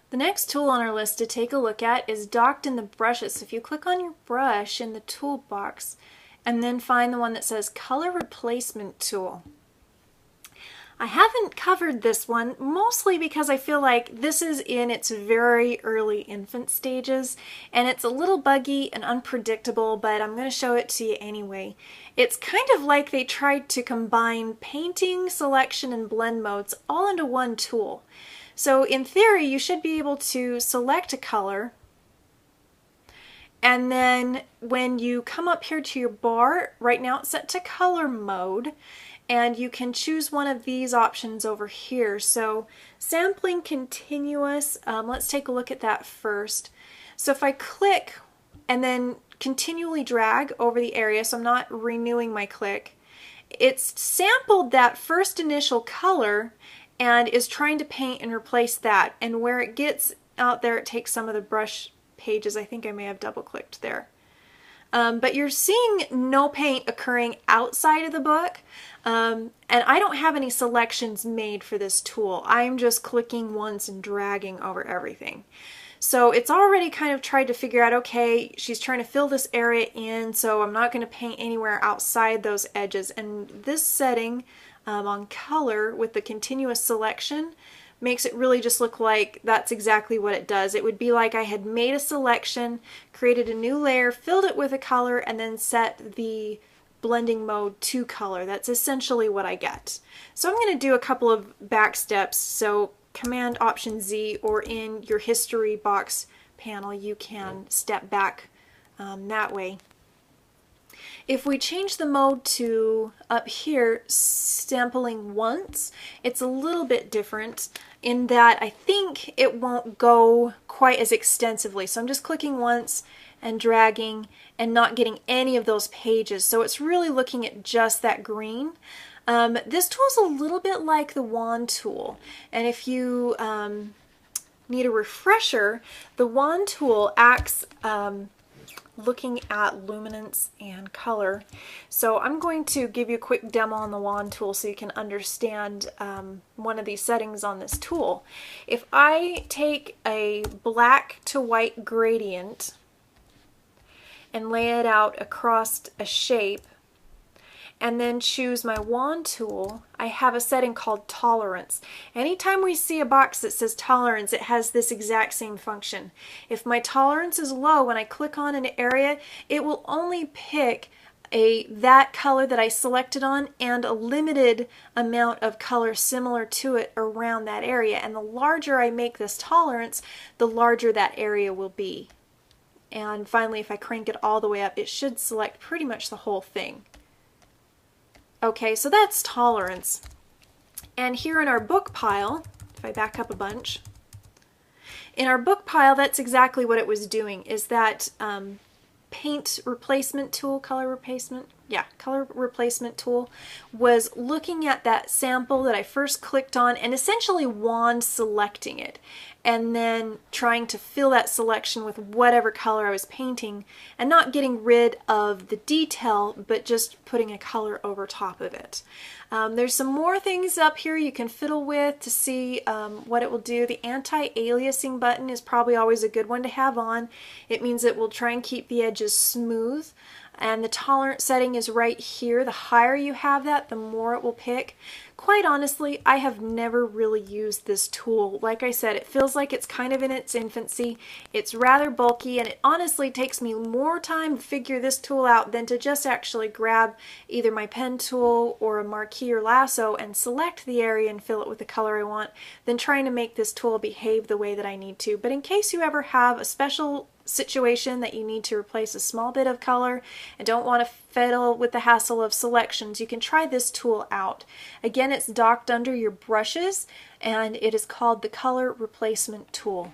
The next tool on our list to take a look at is docked in the brushes. So if you click on your brush in the toolbox and then find the one that says Color Replacement Tool. I haven't covered this one mostly because I feel like this is in its very early infant stages and it's a little buggy and unpredictable, but I'm going to show it to you anyway. It's kind of like they tried to combine painting, selection, and blend modes all into one tool. So in theory, you should be able to select a color, and then when you come up here to your bar, right now it's set to color mode, and you can choose one of these options over here. So sampling continuous, let's take a look at that first. So if I click and then continually drag over the area, so I'm not renewing my click, it's sampled that first initial color and is trying to paint and replace that. And where it gets out there, it takes some of the brush pages. I think I may have double clicked there. But you're seeing no paint occurring outside of the book. And I don't have any selections made for this tool. I'm just clicking once and dragging over everything. So it's already kind of tried to figure out, okay, she's trying to fill this area in, so I'm not going to paint anywhere outside those edges. And this setting on color with the continuous selection makes it really just look like that's exactly what it does. It would be like I had made a selection, created a new layer, filled it with a color, and then set the blending mode to color. That's essentially what I get. So I'm going to do a couple of back steps. So Command Option Z, or in your history box panel, you can step back that way. If we change the mode to up here, sampling once, it's a little bit different in that I think it won't go quite as extensively. So I'm just clicking once and dragging and not getting any of those pages. So it's really looking at just that green. This tool is a little bit like the wand tool. And if you need a refresher, the wand tool acts looking at luminance and color. So I'm going to give you a quick demo on the wand tool so you can understand one of these settings on this tool. If I take a black to white gradient and lay it out across a shape and then choose my wand tool, I have a setting called tolerance. Anytime we see a box that says tolerance, it has this exact same function. If my tolerance is low, when I click on an area, it will only pick that color that I selected on and a limited amount of color similar to it around that area. And the larger I make this tolerance, the larger that area will be. And finally, if I crank it all the way up, it should select pretty much the whole thing. Okay, so that's tolerance. And here in our book pile, if I back up a bunch, in our book pile, that's exactly what it was doing, is that paint replacement tool, color replacement tool was looking at that sample that I first clicked on and essentially wand selecting it, and then trying to fill that selection with whatever color I was painting and not getting rid of the detail, but just putting a color over top of it. There's some more things up here you can fiddle with to see what it will do. The anti-aliasing button is probably always a good one to have on. It means it will try and keep the edges smooth. And the tolerance setting is right here. The higher you have that, the more it will pick. Quite honestly, I have never really used this tool. Like I said, it feels like it's kind of in its infancy. It's rather bulky, and it honestly takes me more time to figure this tool out than to just actually grab either my pen tool or a marquee or lasso and select the area and fill it with the color I want, than trying to make this tool behave the way that I need to. But in case you ever have a special situation that you need to replace a small bit of color and don't want to fiddle with the hassle of selections, you can try this tool out. Again, it's docked under your brushes and it is called the Color Replacement Tool.